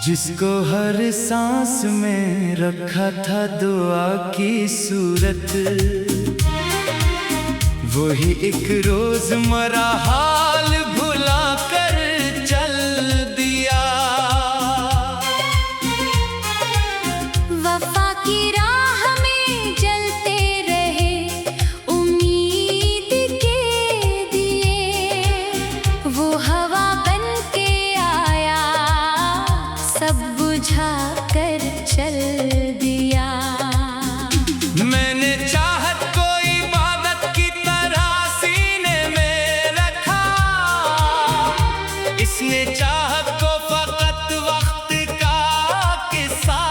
जिसको हर सांस में रखा था दुआ की सूरत, वही एक रोज मरा हाल भुला कर चल दिया। वफा की राह में जलते रहे उम्मीद के दिए, वो हवा बन के आया सब बुझा कर चल दिया। मैंने चाहत को इबादत की तरह सीने में रखा, इसने चाहत को फकत वक्त का किस्सा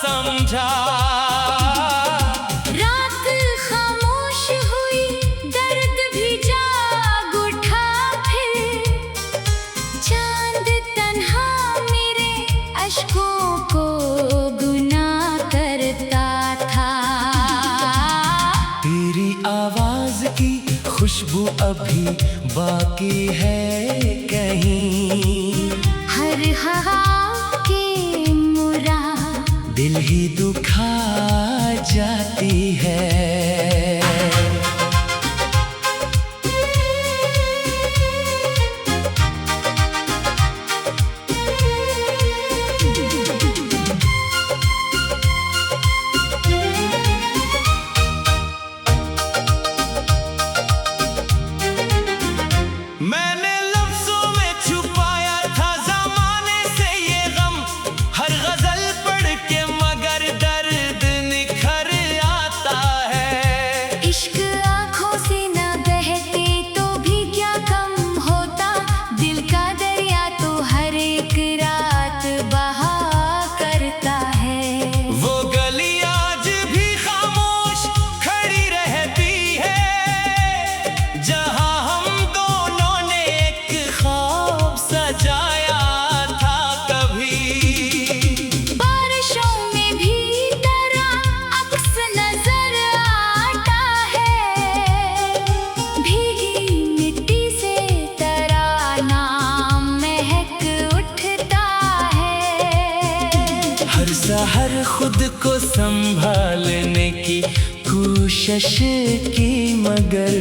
समझा। रात खामोश हुई दर्द भी जाग उठा, फिर चांद तन्हा मेरे अश्कों को गुनाह करता था। तेरी आवाज की खुशबू अभी बाकी है कहीं, हर हवा के मुरा दिल ही दुखा जाती है। मैंने लफ्जों में छुपाया था ज़माने से ये गम, हर गजल पढ़ के मगर दर्द निखर आता है। इश्क आँखों से न बहते तो भी क्या कम होता, दिल का दरिया तो हर एक रात बहा करता है। वो गली आज भी खामोश खड़ी रहती है, जहाँ हम दोनों ने एक ख्वाब सजाया था कभी। बारिशों में भी तेरा अक्स नजर आता है, भीगी मिट्टी से तेरा नाम महक उठता है। हर सहर खुद को संभालने की कोशिश की, मगर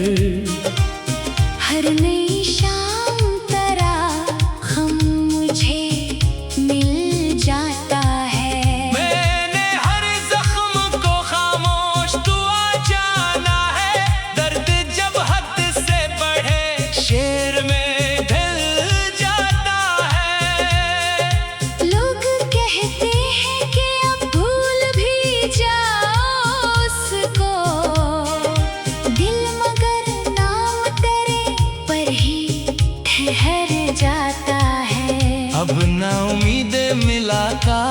हर नई शाम तेरा गम मुझे मिल जाता है। मैंने हर जख्म को खामोश दुआ जाना है, दर्द जब हद से बढ़े शेर में ढल जाता है। लोग कहते हैं कि अब भूल भी जाओ उसको, दिल मगर नाम तेरे पर ही ठहर जाता है। अब ना उम्मीद मिला का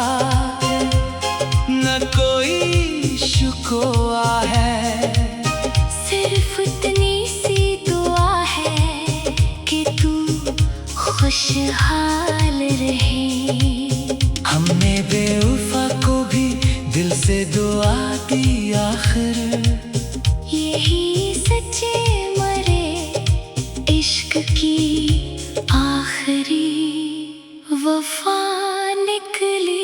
न कोई शुकोआ है, सिर्फ इतनी सी दुआ है कि तू खुशहाल रहे। हमने बेवफा को भी दिल से दुआ दी आखिर, यही सच्चे मरे इश्क की आखिरी वफा निकली।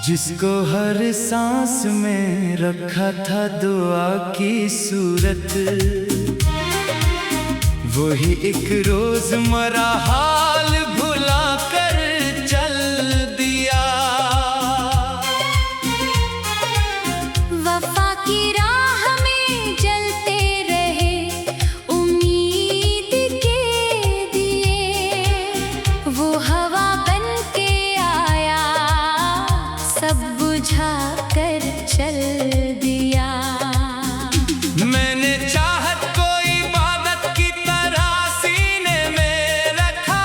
जिसको हर सांस में रखा था दुआ की सूरत, वही एक रोज मरा हाल भुला कर चल दिया। वफा की राह में जलते रहे उम्मीद के दिए, वो हवा बन के आया सब बुझा कर चल दिया। मैंने चाहत को इबादत की तरह सीने में रखा,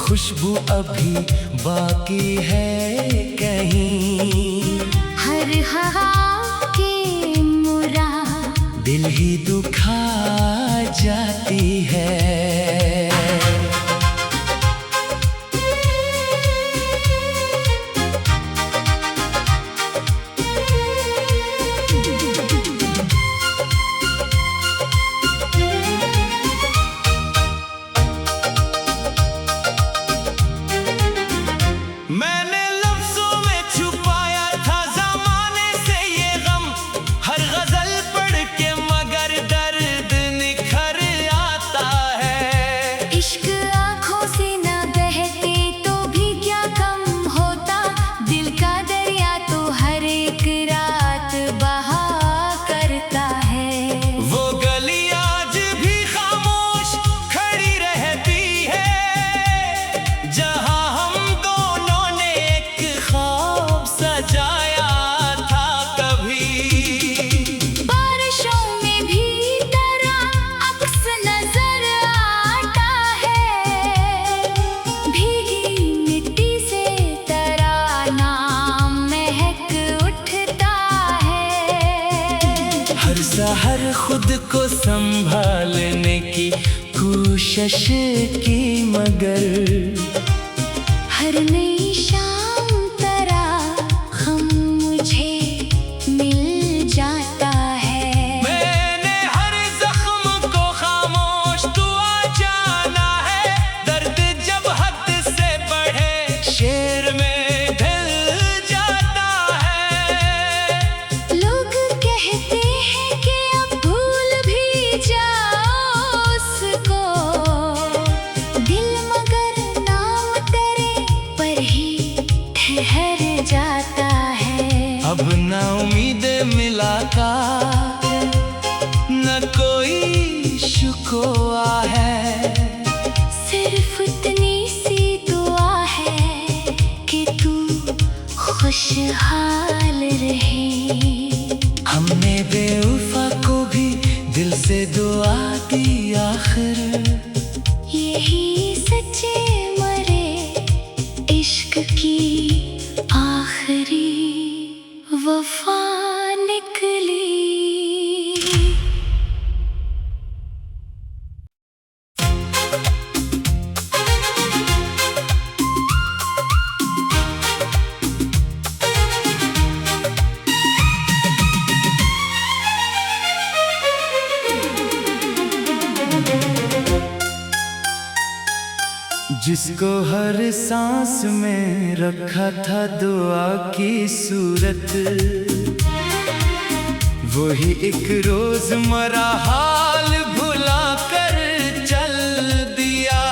खुशबू अभी बाकी है कहीं। हर हवा के मुरा दिल ही दुखा जाती है। मैंने लफ्जों में छुपाया था ज़माने से ये गम, हर गजल पढ़ के मगर दर्द निखर आता है। इश्क आँखों से न बहते तो भी क्या कम होता, दिल का दरिया तो हर एक रात बहा करता है। वो गली आज भी खामोश खड़ी रहती है, जहाँ हम दोनों ने एक ख्वाब सजाया था कभी। बारिशों में भी तेरा अक्स नजर आता है, भीगी मिट्टी से तेरा नाम महक उठता है। हर सहर खुद को संभालने की कोशिश की, मगर हर नई शाम तेरा गम मुझे मिल जाता है। मैंने हर जख्म को खामोश दुआ जाना है, दर्द जब हद से बढ़े शेर में ढल जाता है। लोग कहते हैं कि अब भूल भी जाओ उसको, दिल मगर नाम तेरे पर ही ठहर जाता है। अब ना उम्मीदें मिलाता न कोई शुकोआ है, सिर्फ इतनी सी दुआ है कि तू खुशहाल रहे। हमने बेवफा को भी दिल से दुआ दी आखिर, यही सच्चे मरे इश्क की आखिरी वफा निकली। जिसको हर सांस में रखा था दुआ की सूरत, वही एक रोज मरा हाल भुला कर चल दिया।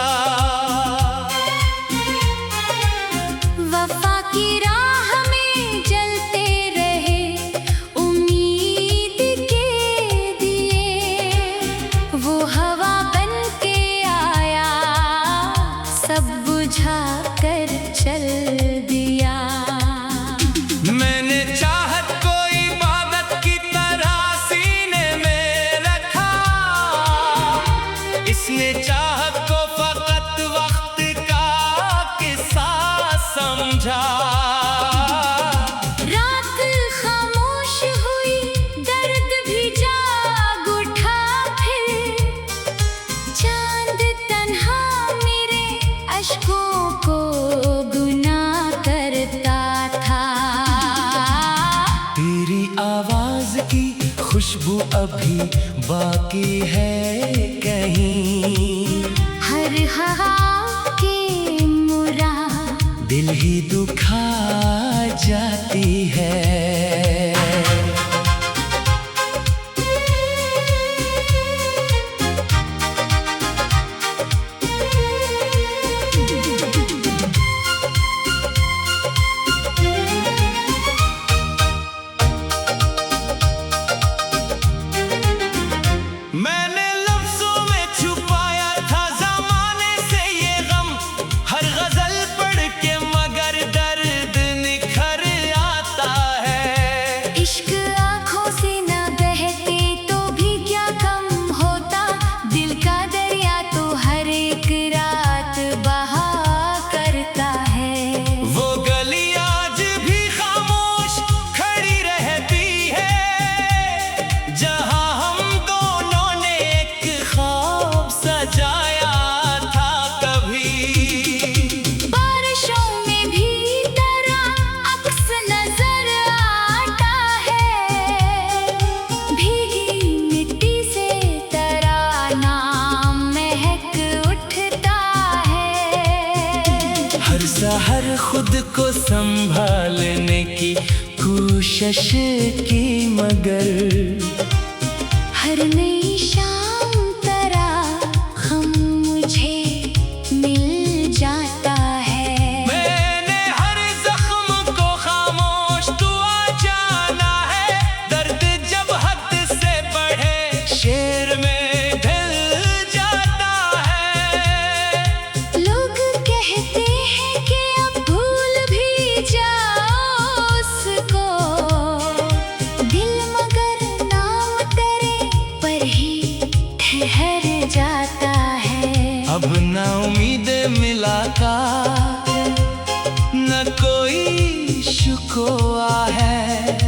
वफा की राह में जलते रहे उम्मीद के दिए, वो हवा बन के आया सब बुझा कर चल दिया। मैंने चाहत को इबादत की तरह सीने में रखा, इसने चाहत को फकत वक्त का किस्सा समझा। रात खामोश हुई दर्द भी जाग उठा, फिर चांद तन्हा मेरे अश्कों को गुनाह करता था। तेरी आवाज की खुशबू अभी बाकी है कहीं। हर हवा के मुरा दिल ही दुखा जाती है। मैंने लफ्जों में छुपाया था ज़माने से ये गम, हर गजल पढ़ के मगर दर्द निखर आता सहर खुद को संभालने की कोशिश की, मगर हर नई शाम तरह हम मुझे मिल जाता है। मैंने हर जख्म को खामोश दुआ जाना है, दर्द जब हद से बढ़े शेर में ढल जाता है। लोग कहते हैं कि अब भूल भी जाओ उसको, दिल मगर नाम तेरे पर ही ठहर जाता है। अब ना उम्मीदें मुलाकात, न कोई शुकोआ है,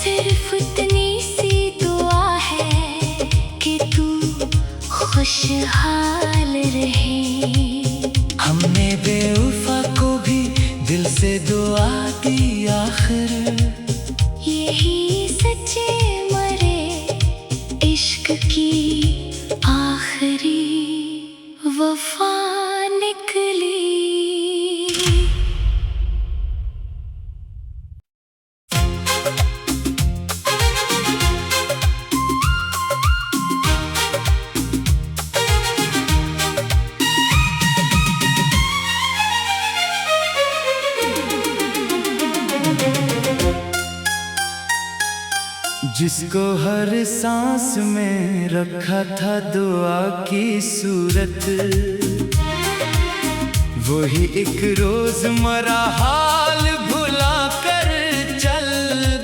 सिर्फ इतनी सी दुआ है कि तू खुशहाल रहे। हमने बेवफा को भी दिल से दुआ दी, आखिर यही सच्चे मरे इश्क की आखिरी वफा निकली। जिसको हर सांस में रखा था दुआ की सूरत, वही एक रोज मरा हाल भुला कर चल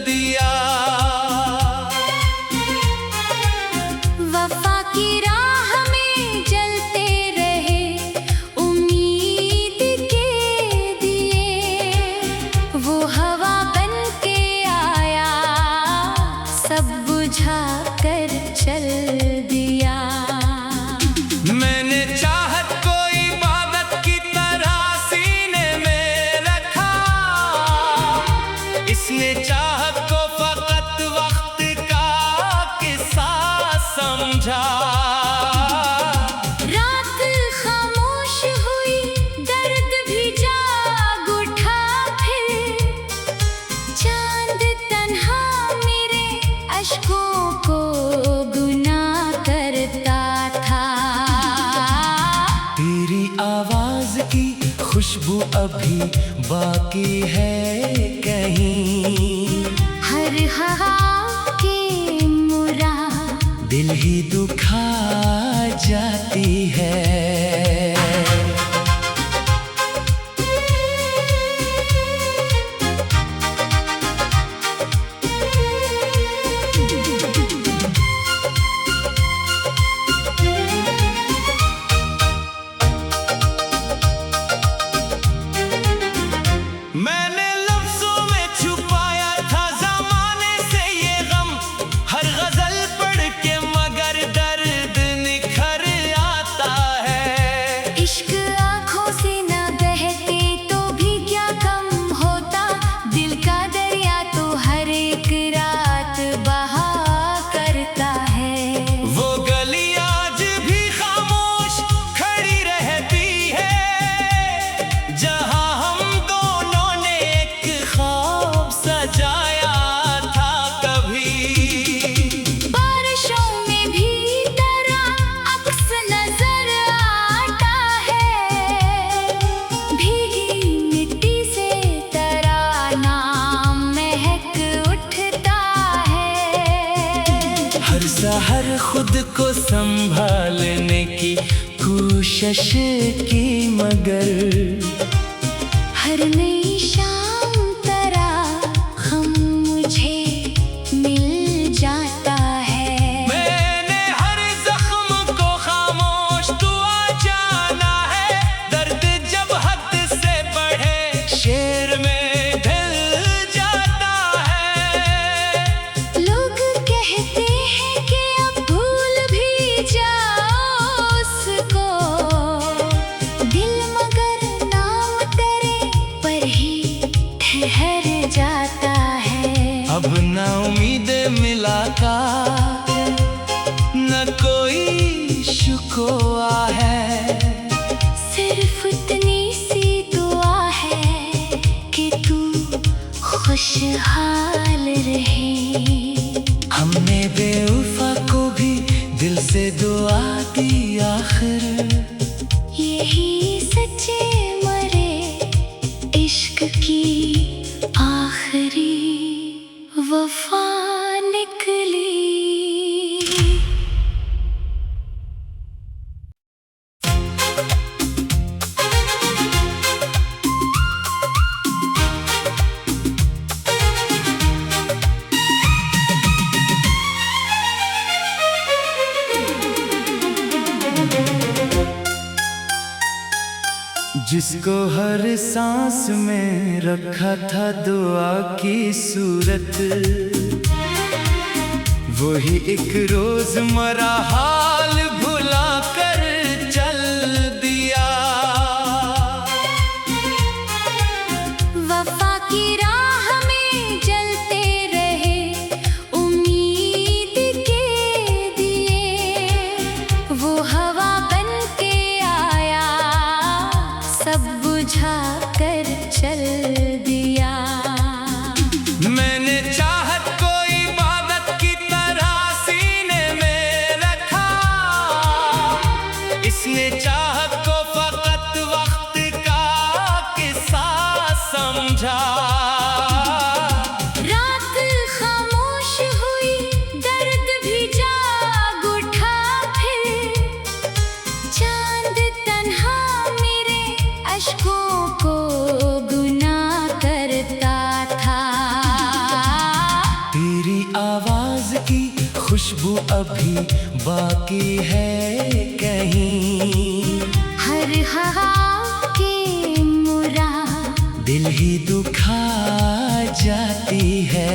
दिया। वफा की राह में जलते रहे उम्मीद के दिए, वो हवा बन के आया सब बुझा कर चल दिया। मैंने चाहत को इबादत की तरह सीने में रखा, इसने चाहत को फकत वक्त का किस्सा समझा। रात खामोश हुई, दर्द भी जाग उठा, फिर चांद तन्हा मेरे अश्कों को गुनाह करता था। तेरी आवाज की खुशबू अभी बाकी है कहीं, हर हा के मुरा दिल ही दुखा जाती है। मैंने लफ्जों में छुपाया था ज़माने से ये गम, हर गजल पढ़ के मगर दर्द निखर आता है। इश्क आँखों से न बहते तो भी क्या कम होता, दिल का दरिया तो हर एक रात बहा करता है। वो गली आज भी खामोश खड़ी रहती है, जहाँ हम दोनों ने एक ख्वाब सजाया था कभी। बारिशों में भी तेरा अक्स नजर आता है, भीगी मिट्टी से तेरा नाम महक उठता है। हर सहर खुद को संभालने की कोशिश की, मगर हर नई शाम तरह हम मुझे मिल जाता है। मैंने हर जख्म को खामोश दुआ जाना है, दर्द जब हद से बढ़े शेर में ढल जाता है। लोग कहते हैं कि अब भूल भी जाओ उसको, दिल मगर नाम तेरे पर ही ठहर जाता है। अब ना उम्मीदें मुलाकात, न कोई शुकोआ है, सिर्फ इतनी सी दुआ खुशहाल रहे। हमने बेवफा को भी दिल से दुआ दी आखिर, यही सच्चे मरे इश्क की आखिरी वफा निकली। जिसको हर सांस में रखा था दुआ की सूरत, वही एक रोज मरा हाल भुला कर चल दिया। वफा की राह में जलते रहे उम्मीद के दिए, वो हवा बन के आया सब बुझा कर चल दिया। मैंने चाहत को इबादत की तरह सीने में रखा, इसने चाहत को फकत वक्त का किस्सा समझा। रात खामोश हुई दर्द भी जाग उठा, फिर चांद तन्हा मेरे अश्कों को गुनाह करता था। तेरी आवाज की खुशबू अभी बाकी है कहीं, हर हवा के मुरा दिल ही दुखा जाती है।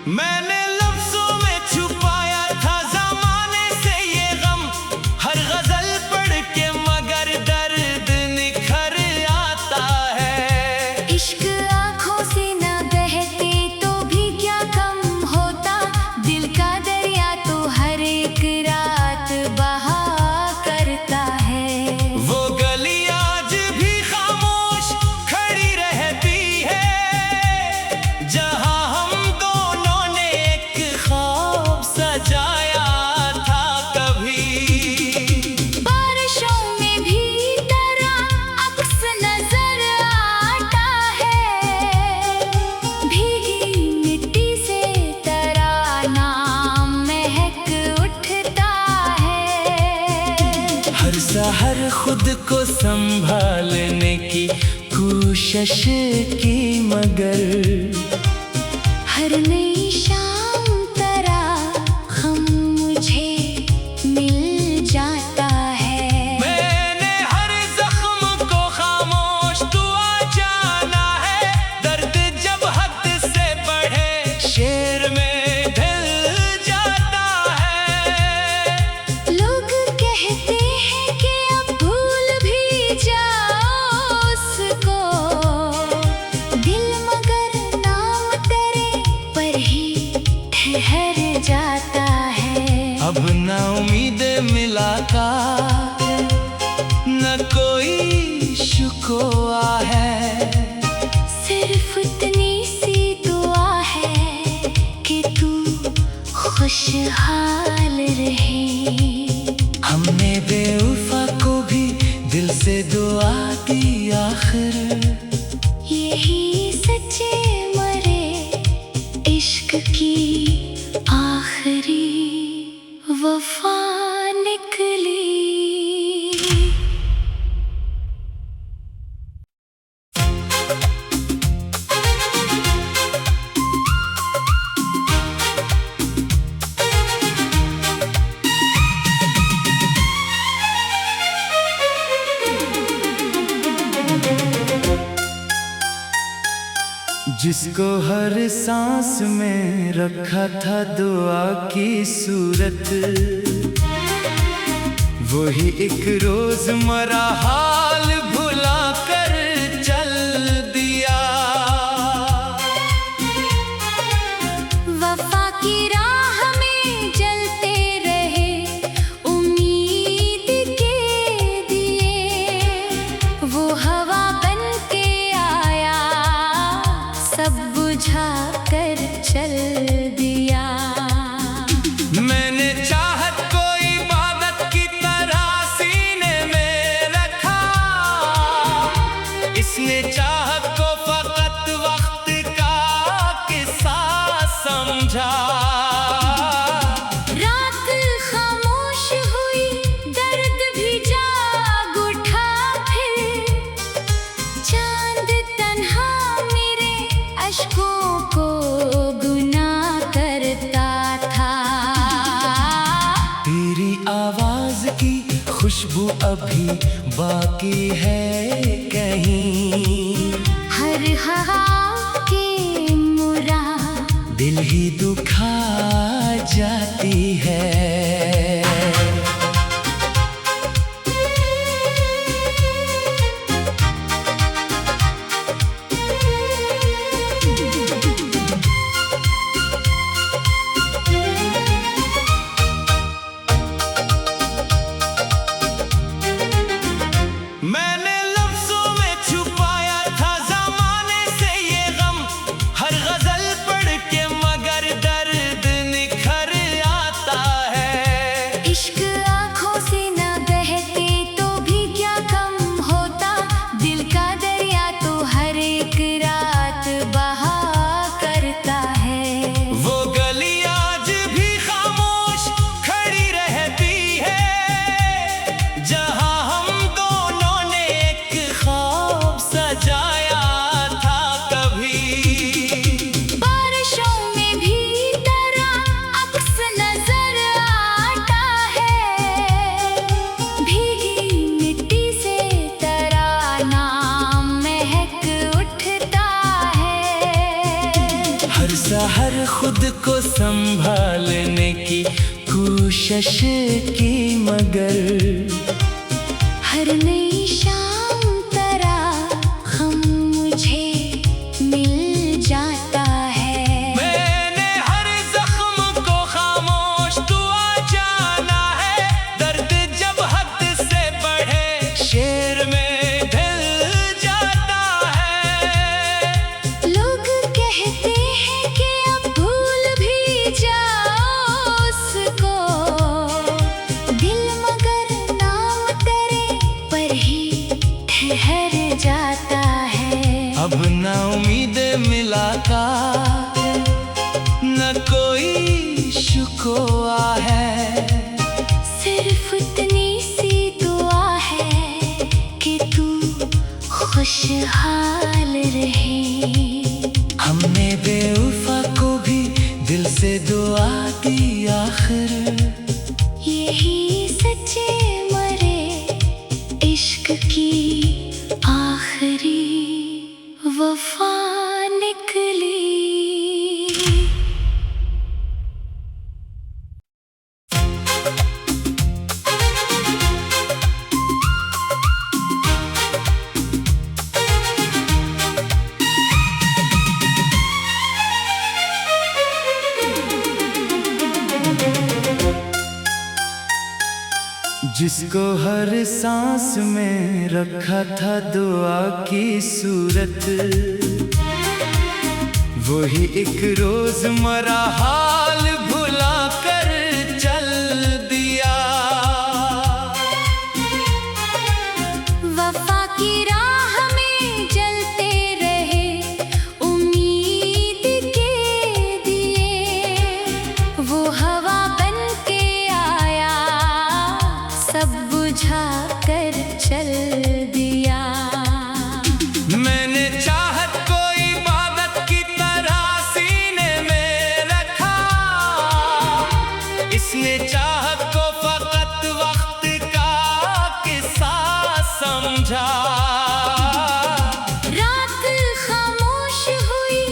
मैंने लफ्जों में छुपाया था ज़माने से ये गम, हर गजल पढ़ के मगर दर्द निखर आता है। इश्क आँखों से न बहते तो भी क्या कम होता, दिल का दरिया तो हर एक रात बहा करता है। वो गली आज भी खामोश खड़ी रहती है, जहाँ हम दोनों ने एक ख्वाब सजाया था कभी। बारिशों में भी तेरा अक्स नजर आता है, भीगी मिट्टी से तेरा नाम महक उठता है। हर सहर खुद को संभालने की कोशिश की, मगर हर नई शाम तेरा हम मुझे मिल जाता है। मैंने हर जख्म को खामोश दुआ जाना है, दर्द जब हद से बढ़े शेर में ढल जाता है। लोग कहते हैं कि अब भूल भी जाओ उसको, दिल मगर नाम तेरे पर ही ठहर जाता है। अब ना उम्मीदें मिलाता न कोई शुकोआ है, सिर्फ इतनी सी दुआ है कि तू खुशहाल रहे। हमने बेवफा को भी दिल से दुआ दी आखिर, यही सच्चे मरे इश्क की आखिरी वफा निकली। जिसको हर सांस में रखा था दुआ की सूरत, वही एक रोज मरा हाल भुला कर खुशबू अभी बाकी है कहीं। हर हवा के मुरा दिल ही दुखा जाती है। मैंने लफ्जों में छुपाया था ज़माने से ये गम, हर गजल पढ़ के मगर दर्द निखर आता है। इश्क आँखों से न बहते तो भी क्या कम होता, दिल का दरिया तो हर एक रात बहा करता है। वो गली आज भी खामोश खड़ी रहती है, जहाँ हम दोनों ने एक ख्वाब सजाया था कभी। बारिशों में भी तेरा अक्स नजर आता है, भीगी मिट्टी से तेरा नाम महक उठता है। हर सहर खुद को संभालने की कोशिश की, मगर हर नई शाम तेरा हम मुझे मिल जाता है। मैंने हर जख्म को खामोश दुआ जाना है, दर्द जब हद से बढ़े शेर में ढल जाता है। लोग कहते हैं कि अब भूल भी जाओ उसको, दिल मगर नाम तेरे पर ही ठहर जाता है। अब ना उम्मीद मुलाकात न कोई शुकोआ है, सिर्फ इतनी सी दुआ है कि तू खुशहाल रहे। हमने बेवफा को भी दिल से दुआ दी, आखिर यही सच्चे मरे इश्क की आखिरी वफा निकली। जिसको हर सांस में रखा था दुआ की सूरत, वही एक रोज मरा हाल भुला कर चल दिया। वफा की राह में जलते रहे उम्मीद के दिए, वो हवा बन के आया सब बुझा कर चल दिया। मैंने चाहत को इबादत की तरह सीने में रखा, इसने चाहत को फकत वक्त का किस्सा समझा। रात खामोश हुई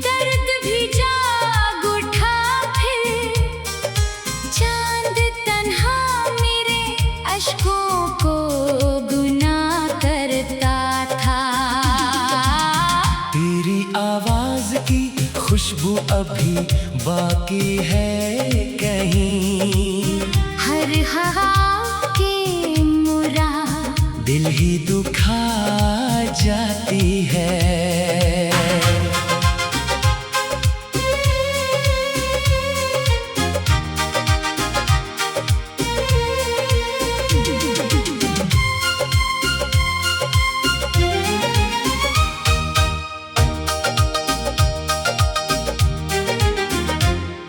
दर्द भी जाग उठा, फिर चांद तन्हा मेरे अश्कों को गुनाह करता था। तेरी आवाज की खुशबू अभी बाकी है कहीं। हर हवा के मुरा दिल ही दुखा जाती है।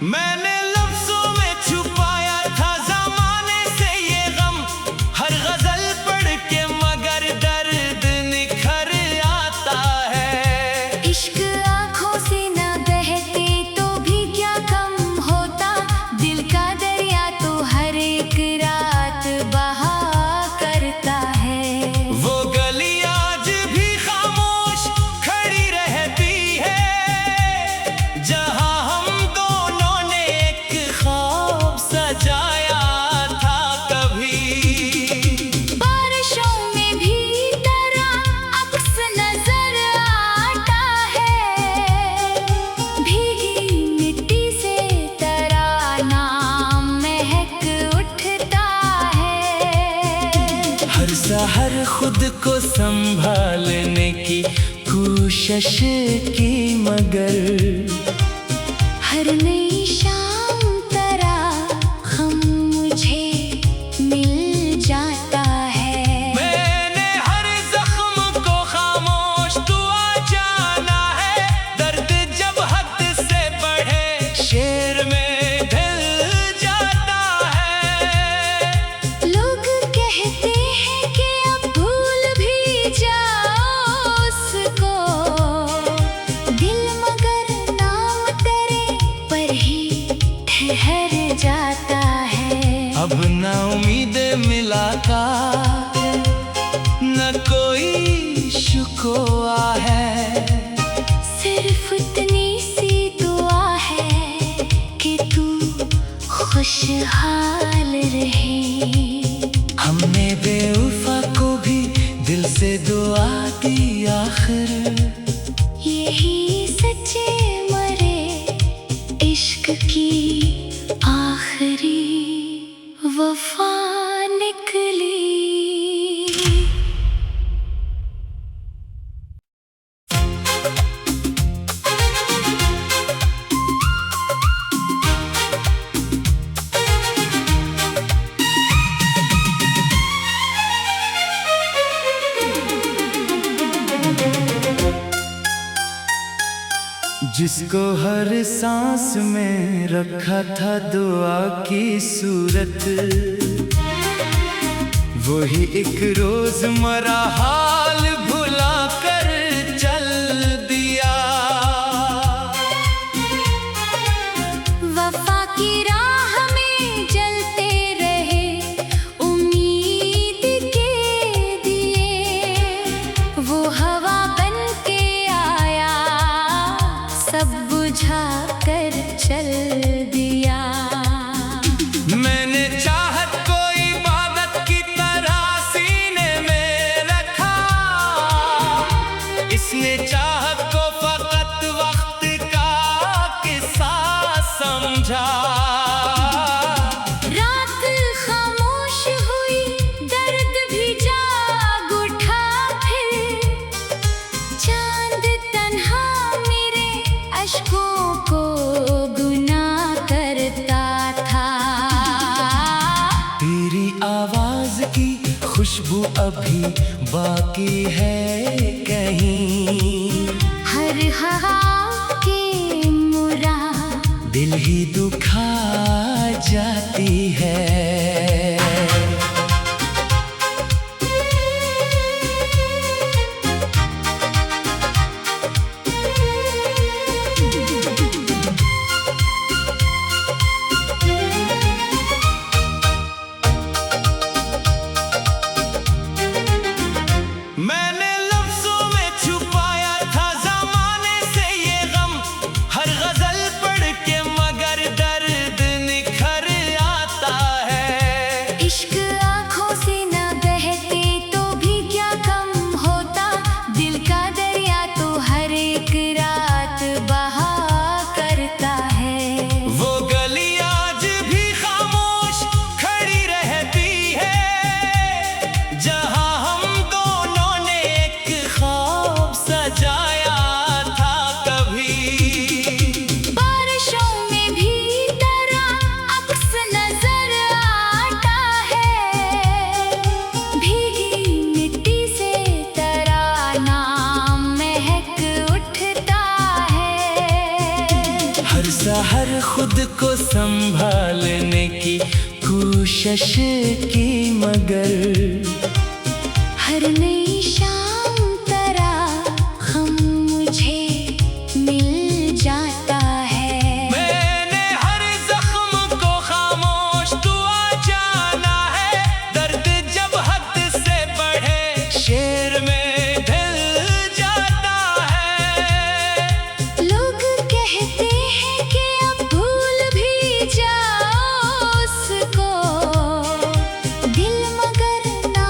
मैंने लफ्जों में छुपाया था ज़माने से ये गम, हर गजल पढ़ के मगर दर्द निखर आता हर खुद को संभालने की कोशिश की, मगर हर नई शाम तरह हम मुझे मिल जाता है। मैंने हर जख्म को खामोश दुआ जाना है, दर्द जब हद से बढ़े शेर में ढल जाता है। लोग कहते हैं कि अब भूल भी जाओ उसको, दिल मगर नाम तेरे पर ही ठहर जाता है। अब ना उम्मीदें मिलाकर न कोई शुकोआ है, सिर्फ इतनी सी दुआ है कि तू खुशहाल रहे। हमने बेवफा को भी दिल से दुआ दी, आखिर यही सच्चे मरे इश्क की आखिरी वफा निकली। जिसको हर सांस में रखा था दुआ की सूरत, वही एक रोज मरा हाल भुला कर चल दिया। वफा की राह में जलते रहे उम्मीद के दिए, वो हवा बन के आया सब बुझा कर चल दिया। मैंने चाहत को इबादत की तरह सीने में रखा, इसने चाहत को फकत वक्त का किस्सा समझा। रात खामोश हुई दर्द भी जाग उठा, फिर चांद तन्हा मेरे अश्कों को गुनाह करता था। तेरी आवाज की खुशबू अभी बाकी है कहीं, हर हवा के मुरा दिल ही दुखा जाती है। मैंने लफ्जों में छुपाया था ज़माने से ये गम, हर गजल पढ़ के मगर दर्द निखर आता है। इश्क आँखों से न बहते तो भी क्या कम होता, दिल का दरिया तो हर एक रात बहा करता है। वो गली आज भी खामोश खड़ी रहती है, जहाँ हम दोनों ने एक ख्वाब सजाया था कभी। बारिशों में भी तेरा अक्स नजर आता है, भीगी मिट्टी से तेरा नाम महक उठता है। हर सहर खुद को संभालने की कोशिश की, मगर हर नई शाम तरह हम मुझे मिल जाता है। मैंने हर जख्म को खामोश दुआ जाना है, दर्द जब हद से बढ़े शेर में ढल जाता है। लोग कहते हैं कि अब भूल भी जाओ उसको, दिल मगर ना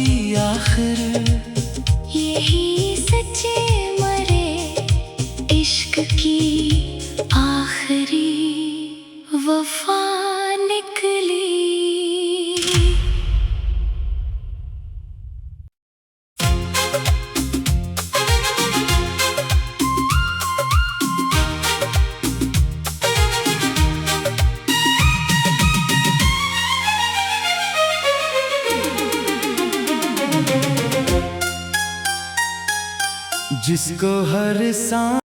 होगी आखिर। यही सच्चे मरे इश्क की आखिरी वफा निकली। जिसको हर सांस